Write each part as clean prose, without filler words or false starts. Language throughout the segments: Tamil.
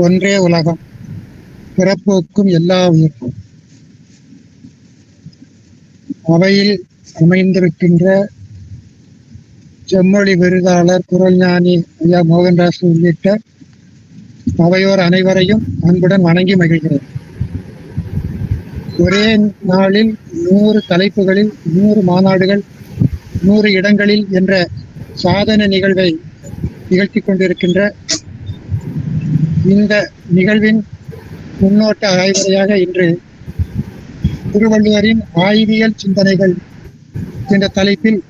ஒன்றே உலகம், பிறப்போக்கும் எல்லா உயிர்க்கும். அவையில் அமைந்திருக்கின்ற செம்மொழி விருதாளர் குறள்ஞானி ஐயா மோகன்தாஸ் உள்ளிட்ட அவையோர் அனைவரையும் அன்புடன் வணங்கி மகிழ்கிறேன். ஒரே நாளில் 100 தலைப்புகளில் 100 மாநாடுகள் 100 இடங்களில் என்ற சாதன நிகழ்வை நிகழ்த்தி கொண்டிருக்கின்ற இந்த நிகழ்வின் முன்னோட்ட ஆய்வுரையாக இன்று திருவள்ளுவரின் ஆய்வியல் சிந்தனைகள் என்ற தலைப்பில்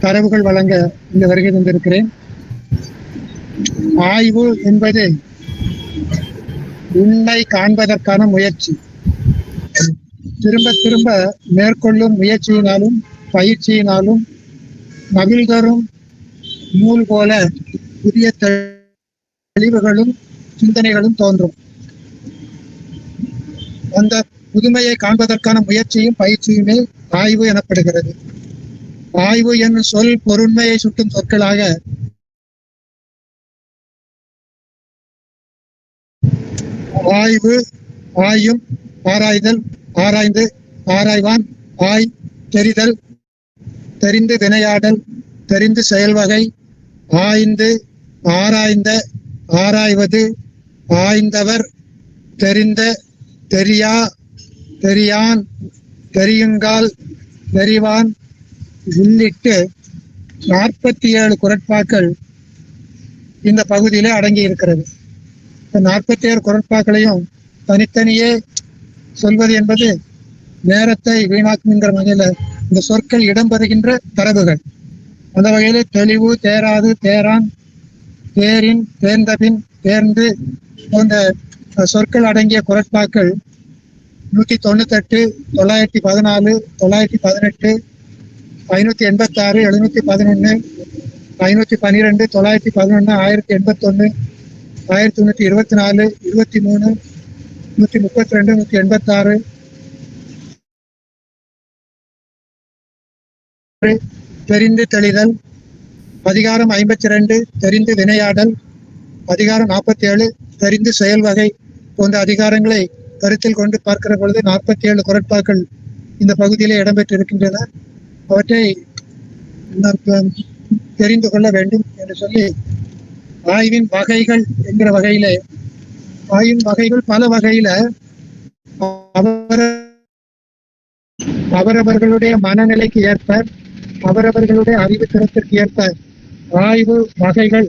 தரவுகள் வழங்க இங்கு வருகை தந்திருக்கிறேன். ஆய்வு என்பது உண்மை காண்பதற்கான முயற்சி. திரும்ப திரும்ப மேற்கொள்ளும் முயற்சியினாலும் பயிற்சியினாலும் மகிழ்தரும் நூல் போல புதிய தெளிவுகளும் சிந்தனைகளும் தோன்றும். அந்த புதுமையை காண்பதற்கான முயற்சியும் பயிற்சியுமே ஆய்வு எனப்படுகிறது. ஆய்வு என்னும் சொல் பொருண்மையை சுட்டும் சொற்களாக ஆய்வு, ஆயும், ஆராய்தல், ஆராய்ந்து, ஆராய்வான், ஆய், தெரிதல், தெரிந்து வினையாடல், தெரிந்து செயல்வகை, ஆய்ந்து, ஆராய்ந்த, ஆராய்வது, ஆய்ந்தவர், தெரிந்த, தெரியா, தெரியான், தெரியுங்கால், தெரிவான் உள்ளிட்டு 47 குறட்பாக்கள் இந்த பகுதியிலே அடங்கி இருக்கிறது. இந்த 47 குறட்பாக்களையும் தனித்தனியே சொல்வது என்பது நேரத்தை வீணாக்குங்கிற வகையில இந்த சொற்கள் இடம்பெறுகின்ற தரவுகள். அந்த வகையில தெளிவு, தேராது, தேரான், தேரின், தேர்ந்தபின், தேர்ந்து போன்ற சொற்கள் அடங்கிய குறட்பாக்கள் 198, 914, 918, 586, 711, 512, 911, 1081, 1124, 23, 132, 186, தெரிந்து தெளிதல், அதிகாரம் 52 தெரிந்து வினையாடல், அதிகாரம் 47 தெரிந்து செயல்வகை போன்ற அதிகாரங்களை கருத்தில் கொண்டு பார்க்கிற பொழுது 47 குறட்பாக்கள் இந்த பகுதியிலே இடம்பெற்று இருக்கின்றன. அவற்றை நாம் தெரிந்து கொள்ள வேண்டும் என்று சொல்லி ஆய்வின் வகைகள் என்கிற வகையிலே ஆய்வின் வகைகள் பல வகையில அவரவர்களுடைய மனநிலைக்கு ஏற்ப அவரவர்களுடைய அறிவு திறத்திற்கு ஏற்ப ஆய்வு வகைகள்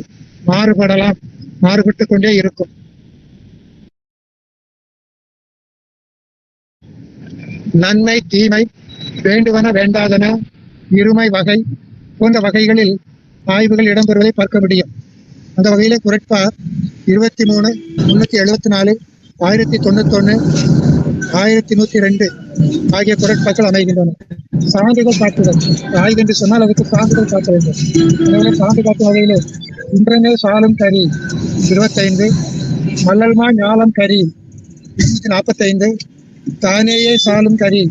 மாறுபடலாம், மாறுபட்டு கொண்டே இருக்கும். நன்மை, தீமை, வேண்டுவன வேண்டாதன, இருமை வகை போன்ற வகைகளில் ஆய்வுகள் இடம்பெறுவதை பார்க்க முடியும். அந்த வகையில குறட்பா 23, 374, 1091, 1102 ஆகிய குறட்பாக்கள் அமைகின்றன. சான்றுகள் காட்டுதல். ஆய்வு என்று சொன்னால் அதுக்கு சான்றுகள் காட்ட வேண்டும். எனவே சான்று காட்டும் வகையிலே இன்றனே சாலும் கரி 25, மல்லல்மா ஞாலம் கரி 245, தானேயே சாலும் கரி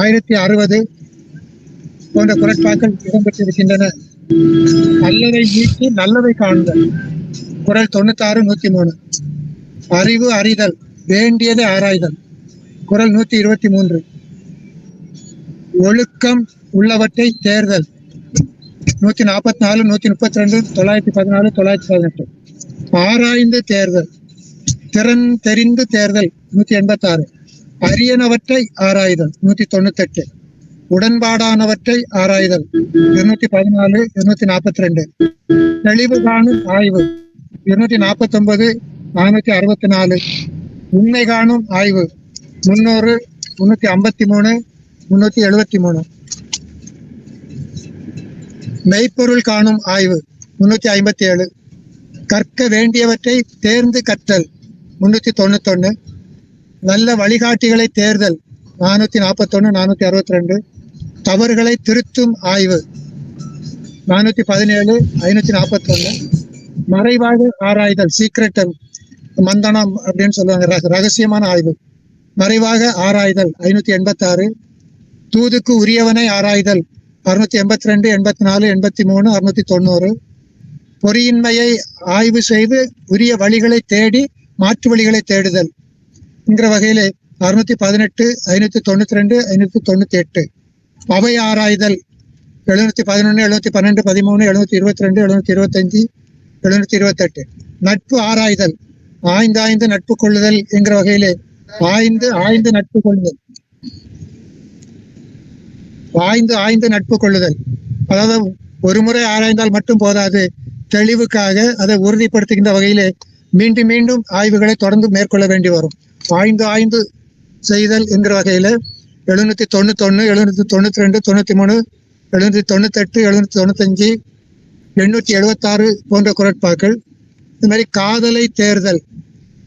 1060 போன்ற குறட்பாக்கள் இடம்பெற்றிருக்கின்றன. நல்லதை நீக்கி நல்லதை காணுதல் குறள் 96, 103. அறிவு அறிதல், வேண்டியதை ஆராய்தல் குறள் 123. ஒழுக்கம் உள்ளவற்றை தேர்தல் 144, 132, 914, 918. ஆராய்ந்து தேர்தல், திறன் தெரிந்து தேர்தல் 186. அரியனவற்றை ஆராய்தல் 198. உடன்பாடானவற்றை ஆராய்தல் 214, 242. தெளிவு காணும் ஆய்வு 249, 464. உண்மை காணும் ஆய்வு 300, 353, 373. மெய்ப்பொருள் காணும் ஆய்வு 357. கற்க வேண்டியவற்றை தேர்ந்து கற்றல் 391. நல்ல வழிகாட்டிகளை தேர்தல் 441, 462. தவறுகளை திருத்தும் ஆய்வு 417, 541. மறைவாக ஆராய்தல், சீக்ரெட் மந்தனம் அப்படின்னு சொல்லுவாங்க, ரகசியமான ஆய்வு, மறைவாக ஆராய்தல் 586. தூதுக்கு உரியவனை ஆராய்தல் 682, 84, 83, 690. பொறியின்மையை ஆய்வு செய்து உரிய வழிகளை தேடி மாற்று வழிகளை தேடுதல் என்கிற வகையிலே 618, 592, 598. அவை ஆராய்தல் 711, 712, 13, 722, 725, 728. நட்பு ஆராய்தல் ஆய்ந்து நட்பு கொள்ளுதல் என்கிற வகையிலே ஆய்ந்து நட்பு கொள்ளுதல் ஆய்ந்து நட்பு கொள்ளுதல். அதாவது ஒரு முறை ஆராய்ந்தால் மட்டும் போதாது, தெளிவுக்காக அதை உறுதிப்படுத்துகின்ற வகையிலே மீண்டும் மீண்டும் ஆய்வுகளை தொடர்ந்து மேற்கொள்ள வேண்டி வரும். ஆய்ந்து செய்தல் என்கிற வகையில 791, 792, 93, 798, 795, 876 போன்ற குறட்பாக்கள். இது மாதிரி காதலை தேர்தல்,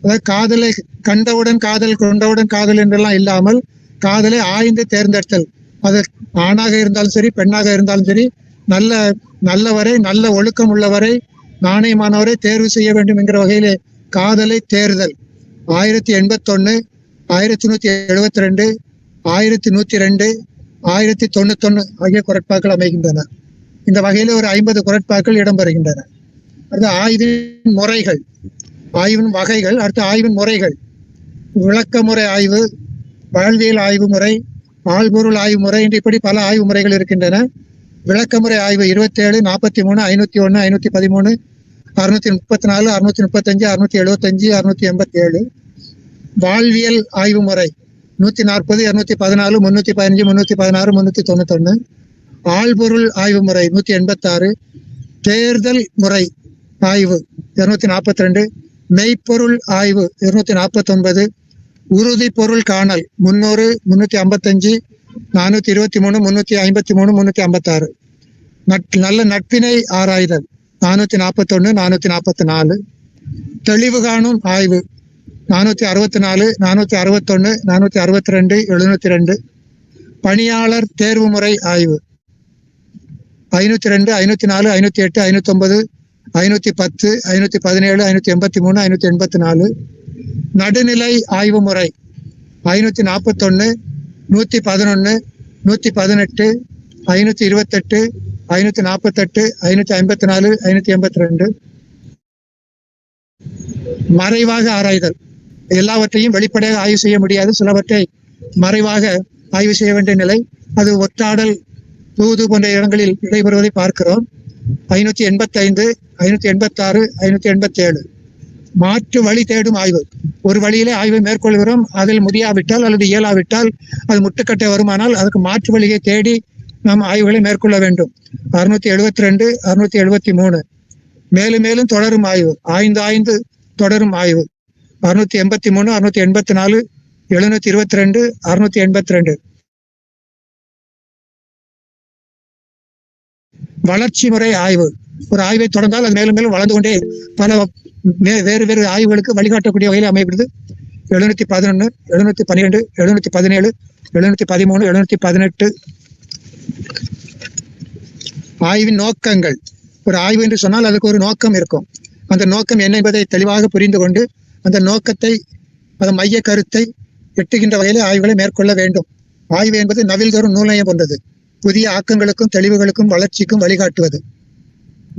அதாவது காதலை கண்டவுடன் காதல், கொண்டவுடன் காதல் என்றெல்லாம் இல்லாமல் காதலை ஆய்ந்து தேர்ந்தெடுத்தல். அது ஆணாக இருந்தாலும் சரி, பெண்ணாக இருந்தாலும் சரி, நல்லவரை, நல்ல ஒழுக்கம் உள்ளவரை, நாணயமானவரை தேர்வு செய்ய வேண்டும் என்கிற வகையிலே காதலை தேர்தல். 1081, 1172, 1102, 1091 ஆகிய குறட்பாக்கள் அமைகின்றன. இந்த வகையில ஒரு 50 குறட்பாக்கள் இடம்பெறுகின்றன. அடுத்து ஆய்வின் முறைகள், ஆய்வின் வகைகள். அடுத்து ஆய்வின் முறைகள்: விளக்கமுறை ஆய்வு, வாழ்வியல் ஆய்வு முறை, ஆழ்பொருள் ஆய்வு முறை என்று இப்படி பல ஆய்வு முறைகள் இருக்கின்றன. விளக்கமுறை ஆய்வு 27, 43, 501, 513, 634, 635, 675, 687. வாழ்வியல் ஆய்வு முறை 140, 214, 315, 316, 391. ஆழ்பொருள் ஆய்வு முறை 186. தேர்தல் முறை ஆய்வு 242. மெய்ப்பொருள் ஆய்வு 249. உறுதி பொருள் காணல் 300, 355, 423, 353, 356. நல்ல நட்பினை ஆராய்தல் 441, 444. தெளிவு காணும் ஆய்வு 464, 461, 462, 702. பணியாளர் தேர்வு முறை ஆய்வு 502, 504, 508, 509, 510, 517, 583, 584. நடுநிலை ஆய்வு முறை 541, 111, 118, 528, 548, 554, 582. மறைவாக ஆராய்தல், எல்லாவற்றையும் வெளிப்படையாக ஆய்வு செய்ய முடியாது, சிலவற்றை மறைவாக ஆய்வு செய்ய வேண்டிய நிலை. அது ஒற்றாடல், தூது போன்ற இடங்களில் நடைபெறுவதை பார்க்கிறோம். 585, 586, 587. மாற்று வழி தேடும் ஆய்வு. ஒரு வழியிலே ஆய்வை மேற்கொள்கிறோம், அதில் முடியாவிட்டால் அல்லது இயலாவிட்டால், அது முட்டுக்கட்டை வருமானால் அதற்கு மாற்று வழியை தேடி நாம் ஆய்வுகளை மேற்கொள்ள வேண்டும். 672, 673. மேலும் மேலும் தொடரும் ஆய்வு, ஆய்ந்து தொடரும் ஆய்வு 683, 684, 722, 682. வளர்ச்சி முறை ஆய்வு. ஒரு ஆய்வை தொடர்ந்தால் அது மேலும் மேலும் வளர்ந்து கொண்டே பல வேறு வேறு ஆய்வுகளுக்கு வழிகாட்டக்கூடிய வகையில் அமைகிறது. 711, 712, 717, 713, 718. ஆய்வின் நோக்கங்கள். ஒரு ஆய்வு என்று சொன்னால் அதுக்கு ஒரு நோக்கம் இருக்கும். அந்த நோக்கம் என்ன என்பதை தெளிவாக புரிந்து கொண்டு அந்த நோக்கத்தை, அந்த மைய கருத்தை எட்டுகின்ற வகையில் ஆய்வுகளை மேற்கொள்ள வேண்டும். ஆய்வு என்பது நவில்தோறும் நூல்நயம் போன்றது. புதிய ஆக்கங்களுக்கும் தெளிவுகளுக்கும் வளர்ச்சிக்கும் வழிகாட்டுவது.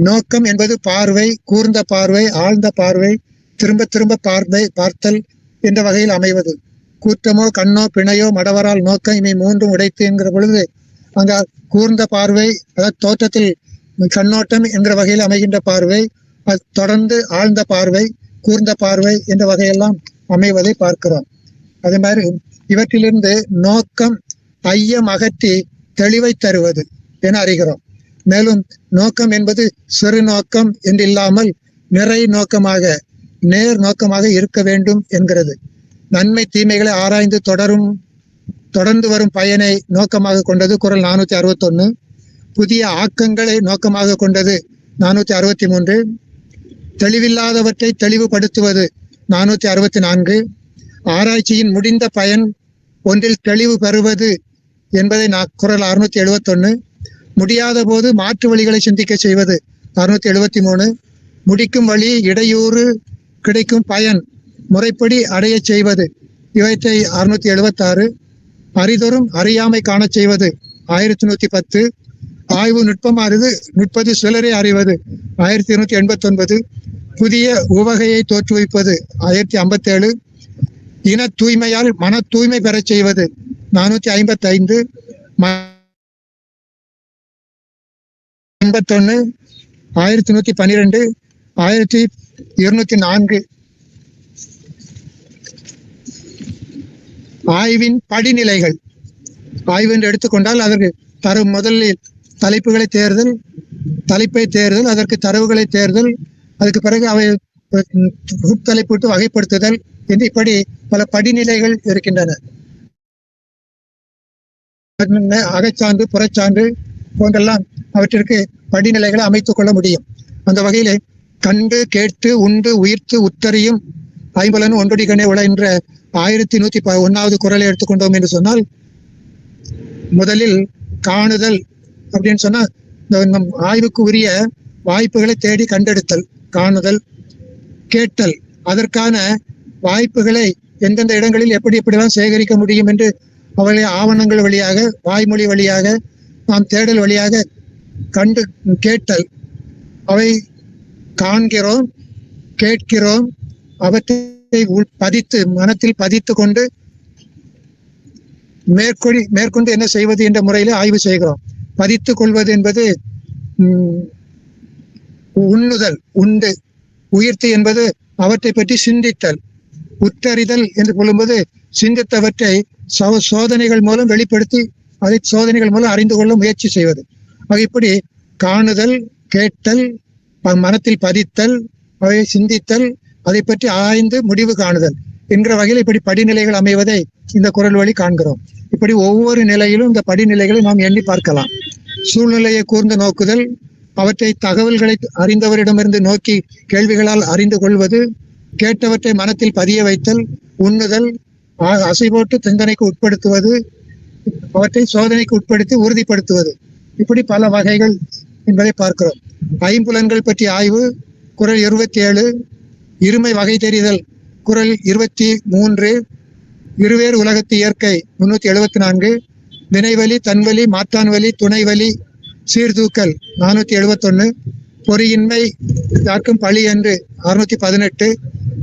நோக்கம் என்பது பார்வை, கூர்ந்த பார்வை, ஆழ்ந்த பார்வை, திரும்ப திரும்ப பார்த்தல் என்ற வகையில் அமைவது. கூற்றமோ, கண்ணோ, பிணையோ, மடவரால் நோக்கம் இவை மூன்றும் உடைத்து என்கிற பொழுது அங்க கூர்ந்த பார்வை, அதாவது தோற்றத்தில் கண்ணோட்டம் என்கிற வகையில் அமைகின்ற பார்வை, தொடர்ந்து ஆழ்ந்த பார்வை, கூர்ந்த பார்வை என்ற வகையெல்லாம் அமைவதை பார்க்கிறோம். அதே மாதிரி இவற்றிலிருந்து நோக்கம் ஐயம் அகற்றி தெளிவை தருவது என அறிகிறோம். மேலும் நோக்கம் என்பது சிறு நோக்கம் என்று இல்லாமல் நிறை நோக்கமாக, நேர் நோக்கமாக இருக்க வேண்டும் என்கிறது. நன்மை தீமைகளை ஆராய்ந்து தொடர்ந்து வரும் பயனை நோக்கமாக கொண்டது குறள் 461. புதிய ஆக்கங்களை நோக்கமாக கொண்டது 463. தெளிவில்லாதவற்றை தெளிவுபடுத்துவது 464. ஆராய்ச்சியின் முடிந்த பயன் ஒன்றில் தெளிவு பெறுவது என்பதை குறள் 671. முடியாத போது மாற்று வழிகளை சிந்திக்க செய்வது 673. முடிக்கும் வழி, இடையூறு, கிடைக்கும் பயன் முறைப்படி அடைய செய்வது இவற்றை 676. அறிதொறும் அறியாமை காண செய்வது 1110. ஆய்வு நுட்பமானது நுட்பது சிலரை அறிவது 1289. புதிய உவகையை தோற்றுவிப்பது 1057. இன தூய்மையால் மன தூய்மை பெறச் செய்வது 455. 81, 1112, 1204. ஆய்வின் படிநிலைகள். ஆய்வு என்று எடுத்துக்கொண்டால் அதற்கு முதலில் தலைப்பை தேர்தல், அதற்கு தரவுகளை தேர்தல், அதுக்கு பிறகு அவை தலைப்பிட்டு வகைப்படுத்துதல் என்று இப்படி பல படிநிலைகள் இருக்கின்றன. அகச்சான்று, புறச்சான்று போன்றெல்லாம் அவற்றிற்கு படிநிலைகளை அமைத்துக் கொள்ள முடியும். அந்த வகையிலே கண்டு கேட்டு உண்டு உயிர்த்து உத்தரியும் ஐம்பலன் ஒன்றொடிகனே உள என்ற 1101வது குறளை எடுத்துக்கொண்டோம் என்று சொன்னால், முதலில் காணுதல் அப்படின்னு சொன்னா நம் ஆய்வுக்கு உரிய வாய்ப்புகளை தேடி கண்டெடுத்தல் காணுதல். கேட்டல், அதற்கான வாய்ப்புகளை எந்தெந்த இடங்களில் எப்படி எப்படிலாம் சேகரிக்க முடியும் என்று அவர்களை ஆவணங்கள் வழியாக, வாய்மொழி வழியாக, நாம் தேடல் வழியாக கண்டு கேட்டல். அவை காண்கிறோம், கேட்கிறோம், அவற்றை பதித்து மனத்தில் பதித்து கொண்டு மேற்கொண்டு என்ன செய்வது என்ற முறையில் ஆய்வு செய்கிறோம். பதித்துக் கொள்வது என்பது உண்ணுதல், உண்டு. உயிர்த்து என்பது அவற்றை பற்றி சிந்தித்தல். உற்றறிதல் என்று கொள்ளும்போது சிந்தித்தவற்றை சோதனைகள் மூலம் வெளிப்படுத்தி அதை சோதனைகள் மூலம் அறிந்து கொள்ள முயற்சி செய்வது. இப்படி காணுதல், கேட்டல், மனத்தில் பதித்தல், அவை சிந்தித்தல், அதை பற்றி ஆய்ந்து முடிவு காணுதல் என்கிற வகையில் இப்படி படிநிலைகள் அமைவதை இந்த குறள் வழி காண்கிறோம். இப்படி ஒவ்வொரு நிலையிலும் இந்த படிநிலைகளை நாம் எண்ணி பார்க்கலாம். சூழ்நிலையை கூர்ந்து நோக்குதல், அவற்றை தகவல்களை அறிந்தவரிடமிருந்து நோக்கி கேள்விகளால் அறிந்து கொள்வது, கேட்டவற்றை மனத்தில் பதிய வைத்தல், உண்ணுதல், அசைபோட்டு சிந்தனைக்கு உட்படுத்துவது, அவற்றை சோதனைக்கு உட்படுத்தி உறுதிப்படுத்துவது, இப்படி பல வகைகள் என்பதை பார்க்கிறோம். ஐம்புலன்கள் பற்றிய ஆய்வு குறள் 27. இருமை வகை தெரிதல் குறள் 23. இருவேறு உலகத்து இயற்கை 374. வினைவலி, தன்வலி, மாற்றான்வலி, துணைவலி, சீர்தூக்கல் 471. பொறியின்மை யாருக்கும் பழி என்று 618.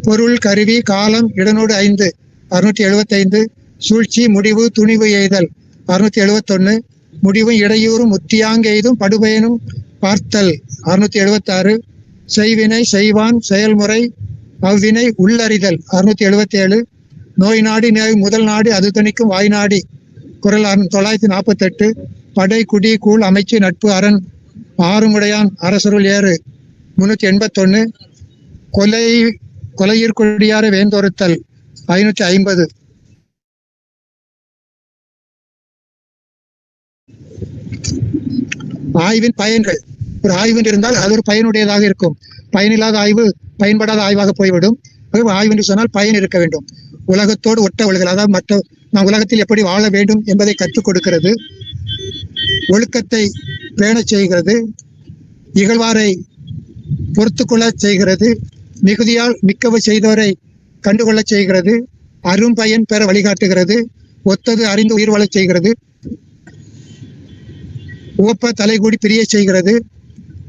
பொருள், கருவி, காலம், இடனோடு 5 675. சூழ்ச்சி, முடிவு, துணிவு எய்தல் 671. முடிவும் இடையூறும் முத்தியாங்கெய்தும் படுபயனும் பார்த்தல் 676. செய்வினை, செய்வான், செயல்முறை, அவ்வினை உள்ளறிதல் 677. நோய் நாடி முதல் நாடி அது தணிக்கும் வாய் நாடி குறள் 948. படை, குடி, கூழ், அமைச்சு, நட்பு, அரண், ஆறுமுடையான், அரசருள் ஏறு 381. கொலையிற்கொடியார வேந்தொருத்தல் 550. ஆய்வின் பயன்கள். ஒரு ஆய்வு இருந்தால் அது ஒரு பயனுடையதாக இருக்கும். பயனில்லாத ஆய்வு பயன்படாத ஆய்வாக போய்விடும். ஆய்வு என்று சொன்னால் பயன் இருக்க வேண்டும். உலகத்தோடு ஒட்ட ஒழுகல், அதாவது நாம் உலகத்தில் எப்படி வாழ வேண்டும் என்பதை கற்றுக் கொடுக்கிறது. ஒழுக்கத்தை பேணச் செய்கிறது. இகழ்வாரை பொறுத்து கொள்ள செய்கிறது. மிகுதியால் மிக்கவை செய்தவரை கண்டுகொள்ள செய்கிறது. அரும் பயன் பெற வழிகாட்டுகிறது. ஒத்தது அறிந்து உயிர் வாழச் செய்கிறது. உவப்ப தலைகூடி பிரிய செய்கிறது.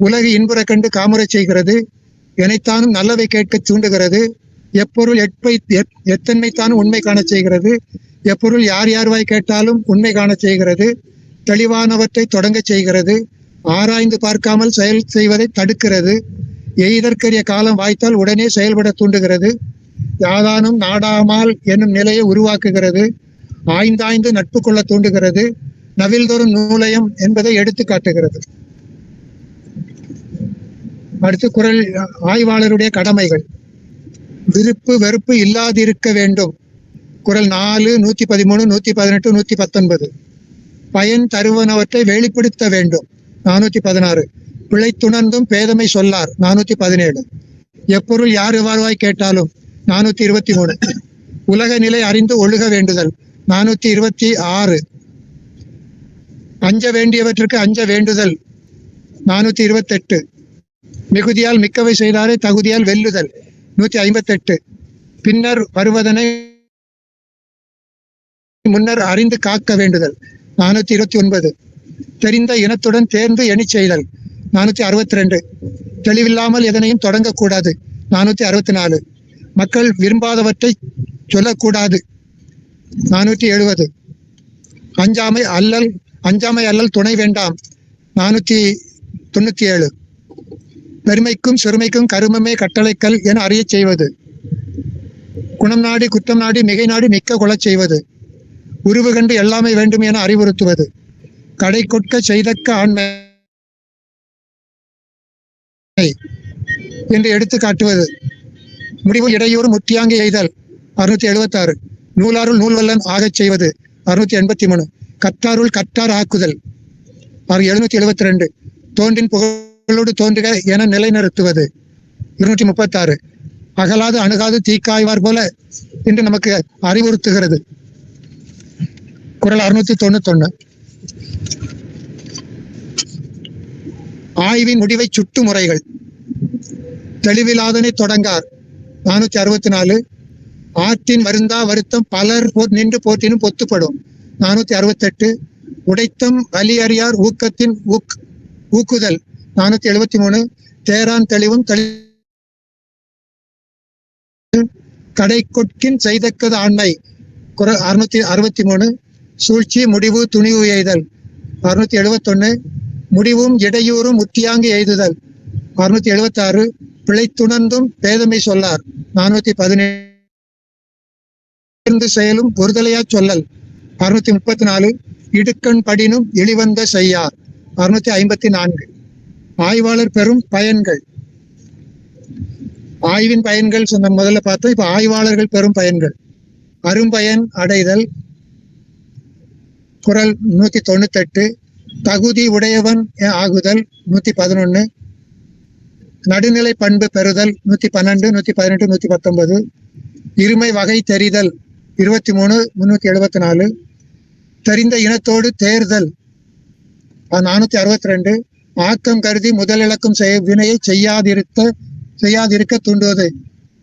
உலகு இன்புற கண்டு காமுறச் செய்கிறது. எனைத்தானும் நல்லவை கேட்க தூண்டுகிறது. எப்பொருள் எத்தன்மைத்தானும் உண்மை காணச் செய்கிறது. எப்பொருள் யார் யார்வாய் கேட்டாலும் உண்மை காணச் செய்கிறது. தெளிவானவற்றை தொடங்க செய்கிறது. ஆராய்ந்து பார்க்காமல் செயல் செய்வதை தடுக்கிறது. எய்தற்கரிய காலம் வாய்த்தால் உடனே செயல்பட தூண்டுகிறது. யாதானும் நாடாமால் என்னும் நிலையை உருவாக்குகிறது. ஆய்ந்தாய்ந்து நட்பு கொள்ள தூண்டுகிறது. நவில்தோறும் நூலயம் என்பதை எடுத்து காட்டுகிறது. அடுத்து குறள் ஆய்வாளருடைய கடமைகள். விருப்பு வெறுப்பு இல்லாதிருக்க வேண்டும் குறள் 4, 113, 118, 119. பயன் தருவனவற்றை வெளிப்படுத்த வேண்டும் 416. பிழைத்துணர்ந்தும் பேதமை சொல்லார் 417. எப்பொருள் யார் எவ்வாறுவாய் கேட்டாலும் 423. உலக நிலை அறிந்து ஒழுக வேண்டுதல் 426. அஞ்ச வேண்டியவற்றுக்கு அஞ்ச வேண்டுதல் 428. மிகுதியால் மிக்கவை செய்தாரே தகுதியால் வெல்லுதல் 158. பின்னர் வருவதனை முன்னர் அறிந்து காக்க வேண்டுதல் 429. தெரிந்த இனத்துடன் தேர்ந்து எண்ணி செய்தல் 462. தெளிவில்லாமல் எதனையும் தொடங்கக்கூடாது 464. மக்கள் விரும்பாதவற்றை சொல்லக்கூடாது. 470. அஞ்சாமை அல்லல் துணை வேண்டாம். 497. பெருமைக்கும் சிறுமைக்கும் கருமமே கட்டளைக்கல் என அறிய செய்வது. குணம் நாடி குற்றம் நாடி மிகை நாடி மிக்க கொள்ளச் செய்வது. உருவு கண்டு எல்லாமே வேண்டும் என அறிவுறுத்துவது. கடை கொட்க செய்தக்க ஆண்மை என்று எடுத்து காட்டுவது. முடிவு இடையூறு முத்தியாங்கி எய்தல். 676. நூலாருள் நூல்வல்லன் ஆகச் செய்வது. 683. கற்றாருள் கற்றார் ஆக்குதல். 772. தோன்றின் புகழோடு தோன்றுக என நிலைநிறுத்துவது. 236. அகலாது அணுகாது தீக்காய்வார் போல என்று நமக்கு அறிவுறுத்துகிறது. குறள் 691. ஆய்வின் முடிவை சுட்டு முறைகள். தெளிவிலாதனை தொடங்கார். 464. ஆற்றின் வருந்தா வருத்தம் பலர் நின்று போற்றினும் பொத்துப்படும். 468. உடைத்தம் வலி அறியார் ஊக்கத்தின் ஊக்குதல். 473. தேரான் தெளிவும் கடை கொட்கின் செய்தக்கது ஆண்மை. 663. சூழ்ச்சி முடிவு துணிவு எய்தல். 671. முடிவும் இடையூறும் முத்தியாங்கி எய்துதல். 676. பிழைத்துணர்ந்தும் பேதமை சொல்லார். 417. செயலும் ஒருதலையா சொல்லல். 634. இடுக்கண் படினும் இழிவந்த செய்யார். 654. ஆய்வாளர் பெறும் பயன்கள். ஆய்வின் பயன்கள் சொன்ன முதல்ல பார்த்தோம். இப்ப ஆய்வாளர்கள் பெறும் பயன்கள். அரும்பயன் அடைதல். குறள் 198. தகுதி உடையவன் ஆகுதல். 111. நடுநிலை பண்பு பெறுதல். 112, 118, 119. இருமை வகை தெரிதல். 23, 374. தெரிந்த இனத்தோடு தேர்தல். 462. ஆக்கம் கருதி முதலிழக்கும் வினையை செய்யாதிருக்க தூண்டுவது.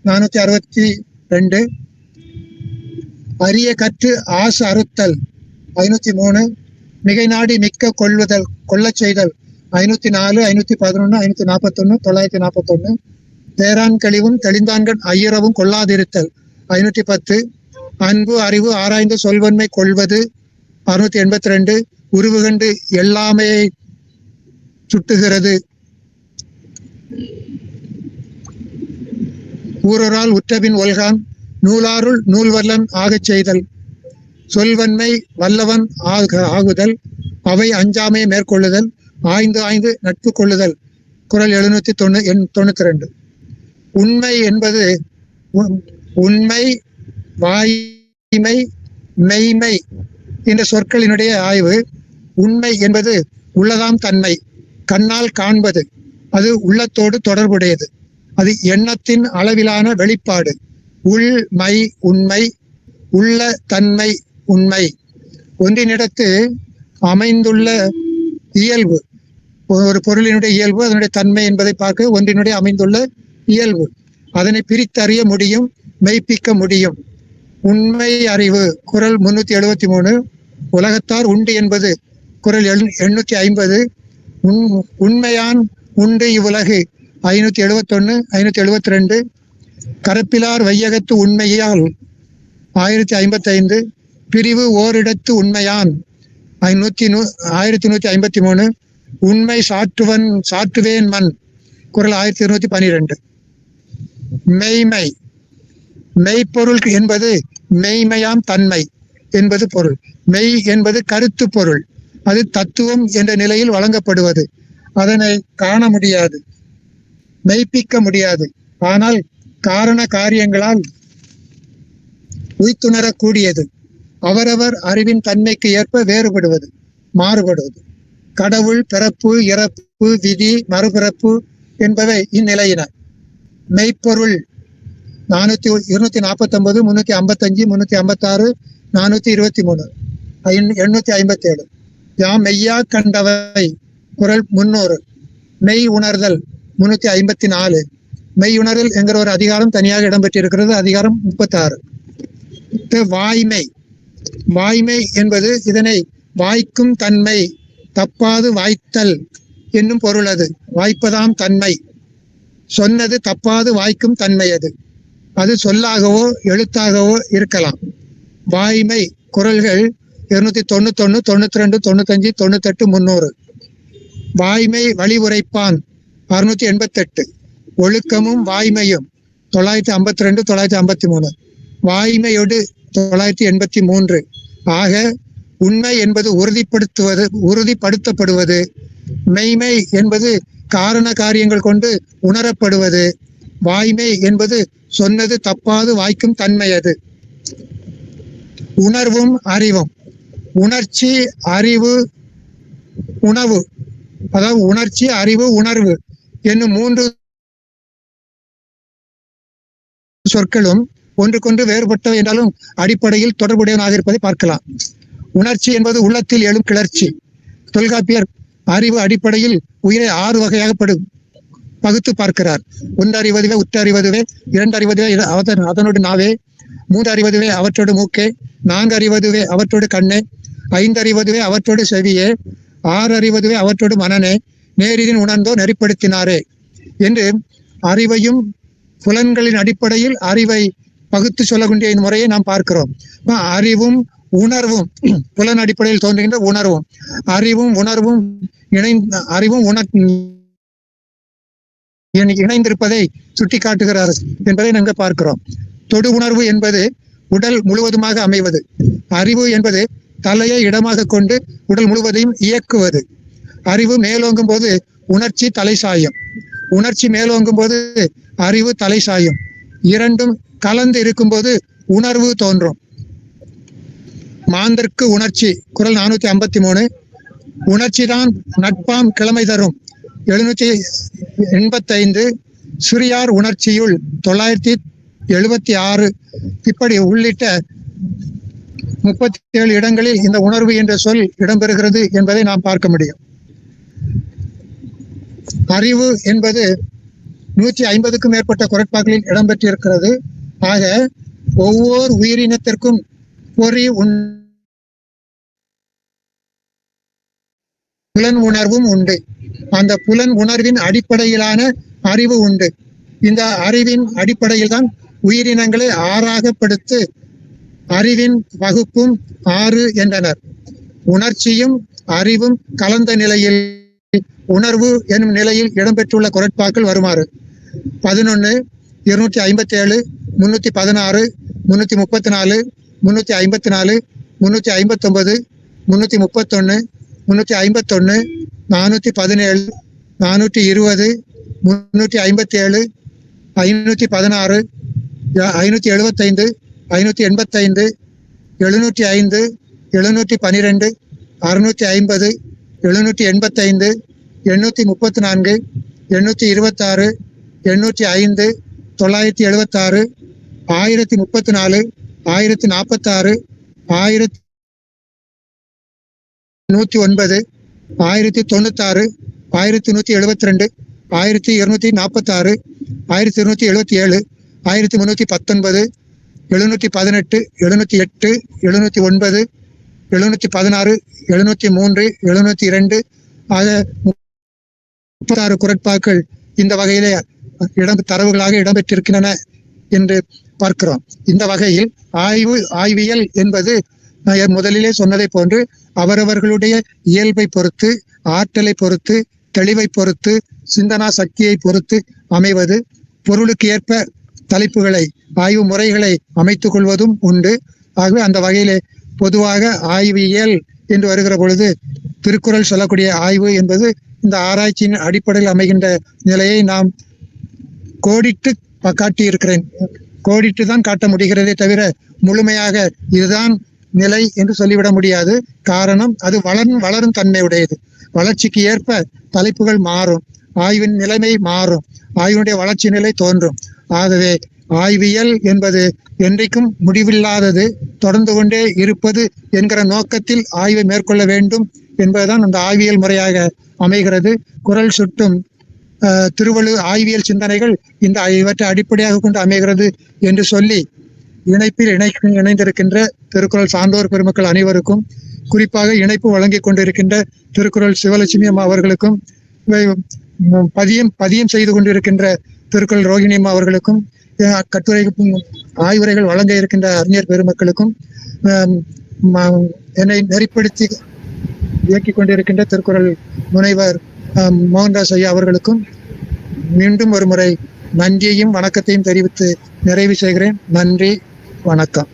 462. அரிய கற்று ஆசு அறுத்தல். 503. மிகை நாடி மிக்க கொள்ளச் செய்தல். 504, 511, 541, 941. தேரான் கழிவும் தெளிந்தான்கள் ஐயரவும் கொள்ளாதிருத்தல். 510. அன்பு அறிவு ஆராய்ந்து சொல்வன்மை கொள்வது. 682. உருவு கண்டு எல்லாமே சுட்டுகிறது. ஊரொரால் உற்றபின் ஒல்கான் நூலாருள் நூல்வல்லன் ஆகச் செய்தல். சொல்வன்மை வல்லவன் ஆகுதல். அவை அஞ்சாமையை மேற்கொள்ளுதல். ஆய்ந்து நட்பு கொள்ளுதல். குறள் 792. உண்மை என்பது உண்மை, வாய்மை, மெய்மை என்ற சொற்களினுடைய ஆய்வு. உண்மை என்பது உள்ளதாம் தன்மை, கண்ணால் காண்பது, அது உள்ளத்தோடு தொடர்புடையது, அது எண்ணத்தின் அளவிலான வெளிப்பாடு. உள்மை உண்மை, உள்ள தன்மை உண்மை. ஒன்றினிடத்து அமைந்துள்ள இயல்பு, ஒரு பொருளினுடைய இயல்பு, அதனுடைய தன்மை என்பதை பார்க்க ஒன்றினுடைய அமைந்துள்ள இயல்பு, அதனை பிரித்தறிய முடியும், மெய்ப்பிக்க முடியும். உண்மை அறிவு. குறள் 373. உலகத்தார் உண்டு என்பது. குறள் 850. உண்மையான் உண்டு இவ்வுலகு. 571, 572. கரப்பிலார் வையகத்து உண்மையால். 1055. பிரிவு ஓரிடத்து உண்மையான். 1153. உண்மை சாற்றுவேன் மண். குறள் 1212. மெய்மை. மெய்ப்பொருள் என்பது மெய்மையாம் தன்மை என்பது பொருள். மெய் என்பது கருத்து பொருள், அது தத்துவம் என்ற நிலையில் வழங்கப்படுவது. அதனை காண முடியாது, மெய்ப்பிக்க முடியாது, ஆனால் காரண காரியங்களால் உய்த்துணரக்கூடியது. அவரவர் அறிவின் தன்மைக்கு ஏற்ப வேறுபடுவது, மாறுபடுவது. கடவுள், பிறப்பு, இறப்பு, விதி, மறுபிறப்பு என்பவை இந்நிலையின. மெய்ப்பொருள் 249, 355, 356, 423, 857. யாம் மெய்யா கண்டவை. குறள் 300. மெய் உணர்தல். 354. மெய் உணர்தல் என்கிற ஒரு அதிகாரம் தனியாக இடம்பெற்றிருக்கிறது. அதிகாரம் 36. வாய்மை. வாய்மை என்பது இதனை வாய்க்கும் தன்மை, தப்பாது வாய்த்தல் என்னும் பொருள். அது வாய்ப்பதாம் தன்மை. சொன்னது தப்பாது வாய்க்கும் தன்மையது. அது சொல்லாகவோ எழுத்தாகவோ இருக்கலாம். வாய்மை குறள்கள் 291, 92, 95, 98, 300. வாய்மை வழி உரைப்பான் 688. ஒழுக்கமும் வாய்மையும் 952, 953. வாய்மையொடு 983. ஆக உண்மை என்பது உறுதிப்படுத்தப்படுவது, மெய்மை என்பது காரண காரியங்கள் கொண்டு உணரப்படுவது, வாய்மை என்பது சொன்னது தப்பாது வாய்க்கும் தன்மையது. உணர்வும் அறிவும். உணர்ச்சி, அறிவு, உணவு, அதாவது உணர்ச்சி, அறிவு, உணர்வு என்னும் 3 சொற்களும் ஒன்றுக்கொன்று வேறுபட்டவை என்றாலும் அடிப்படையில் தொடர்புடையவனாக இருப்பதை பார்க்கலாம். உணர்ச்சி என்பது உள்ளத்தில் எழும் கிளர்ச்சி. தொல்காப்பியர் அறிவு அடிப்படையில் உயிரை 6 வகையாக பகுத்து பார்க்கிறார். 1 அறிவதுவே உற்றறிவதுவே, 2 அறிவதுவே அதனோடு நாவே, 3 அறிவதுவே அவற்றோடு மூக்கே, 4 அறிவதுவே அவற்றோடு கண்ணே, 5 அறிவதுவே அவற்றோடு செவியே, 6 அறிவதுவே அவற்றோடு மனனே, நேரின் உணர்ந்தோ நெறிப்படுத்தினாரே என்று அறிவையும் புலன்களின் அடிப்படையில் அறிவை பகுத்து சொல்லக்கூடிய முறையை நாம் பார்க்கிறோம். அறிவும் உணர்வும், புலன் அடிப்படையில் தோன்றுகின்ற உணர்வும், அறிவும் உணர்வும் இணைந்திருப்பதை சுட்டி காட்டுகிறார் என்பதை நாங்கள் பார்க்கிறோம். தொடு உணர்வு என்பது உடல் முழுவதுமாக அமைவது. அறிவு என்பது தலையை இடமாக கொண்டு உடல் முழுவதையும் இயக்குவது. அறிவு மேலோங்கும் போது உணர்ச்சி தலை சாயும், உணர்ச்சி மேலோங்கும் போது அறிவு தலை சாயும். இரண்டும் கலந்து இருக்கும்போது உணர்வு தோன்றும். மாந்தர்க்கு உணர்ச்சி குறள் 453. உணர்ச்சிதான் நட்பாம் கிழமை தரும் 785. சிறியார் உணர்ச்சியுள் 976. இப்படி உள்ளிட்ட 37 இடங்களில் இந்த உணர்வு என்ற சொல் இடம்பெறுகிறது என்பதை நாம் பார்க்க முடியும். அறிவு என்பது 150க்கும் மேற்பட்ட குறட்பாக்களில் இடம்பெற்றிருக்கிறது. ஆக ஒவ்வொரு உயிரினத்திற்கும் புலன் உணர்வும் உண்டு. அந்த புலன் உணர்வின் அடிப்படையிலான அறிவு உண்டு. இந்த அறிவின் அடிப்படையில் தான் உயிரினங்களை 6ஆக படுத்து அறிவின் வகுப்பும் 6 என்றனர். உணர்ச்சியும் அறிவும் கலந்த நிலையில் உணர்வு எனும் நிலையில் இடம்பெற்றுள்ள குறட்பாக்கள் வருமாறு: 11, 257, 316, 334, 354, 359, 331, 351, 417, 420, 357, 516, 575, 585, 705, 712, 650, 785, 834, 826, 805, 976, 1034, 1046, 1109, 1096, 1172, 1246, 1277, 1319, 718, 708, 709, 716, 703, 702 ஆக 36 குறட்பாக்கள் இந்த வகையிலே தரவுகளாக இடம்பெற்றிருக்கின்றன என்று பார்க்கிறோம். இந்த வகையில் ஆய்வியல் என்பது முதலிலே சொன்னதை போன்று அவரவர்களுடைய இயல்பை பொறுத்து, ஆற்றலை பொறுத்து, தெளிவை பொறுத்து, சிந்தனா சக்தியை பொறுத்து அமைவது. பொருளுக்கு ஏற்ப தலைப்புகளை, ஆய்வு முறைகளை அமைத்துக் கொள்வதும் உண்டு. ஆகவே அந்த வகையிலே பொதுவாக ஆய்வியல் என்று வருகிற பொழுது திருக்குறள் சொல்லக்கூடிய ஆய்வு என்பது இந்த ஆராய்ச்சியின் அடிப்படையில் அமைகின்ற நிலையை நாம் கோடிட்டு காட்டியிருக்கிறேன். கோடிட்டு தான் காட்ட முடிகிறதே தவிர முழுமையாக இதுதான் நிலை என்று சொல்லிவிட முடியாது. காரணம், அது வளரும் தன்மையுடையது. வளர்ச்சிக்கு ஏற்ப தலைப்புகள் மாறும், ஆய்வின் நிலைமை மாறும், ஆய்வினுடைய வளர்ச்சி நிலை தோன்றும். ஆகவே ஆய்வியல் என்பது என்றைக்கும் முடிவில்லாதது, தொடர்ந்து கொண்டே இருப்பது என்கிற நோக்கத்தில் ஆய்வை மேற்கொள்ள வேண்டும் என்பதுதான் அந்த ஆய்வியல் முறையாக அமைகிறது. குறள் சுட்டும் திருவள்ளுவர் ஆய்வியல் சிந்தனைகள் இவற்றை அடிப்படையாக கொண்டு அமைகிறது என்று சொல்லி இணைப்பில் இணைந்திருக்கின்ற திருக்குறள் சான்றோர் பெருமக்கள் அனைவருக்கும், குறிப்பாக இணைப்பு வழங்கி கொண்டிருக்கின்ற திருக்குறள் சிவலட்சுமி அம்மா அவர்களுக்கும், பதியம் செய்து கொண்டிருக்கின்ற திருக்குறள் ரோகிணியம்மா அவர்களுக்கும் கட்டுரை ஆய்வுரைகள் வழங்க இருக்கின்ற அறிஞர் பெருமக்களுக்கும் என்னை நெறிப்படுத்தி இயக்கிக் கொண்டிருக்கின்ற திருக்குறள் முனைவர் மோகன்தாஸ் ஐயா அவர்களுக்கும் மீண்டும் ஒரு முறை நன்றியையும் வணக்கத்தையும் தெரிவித்து நிறைவு செய்கிறேன். நன்றி, வணக்கம்.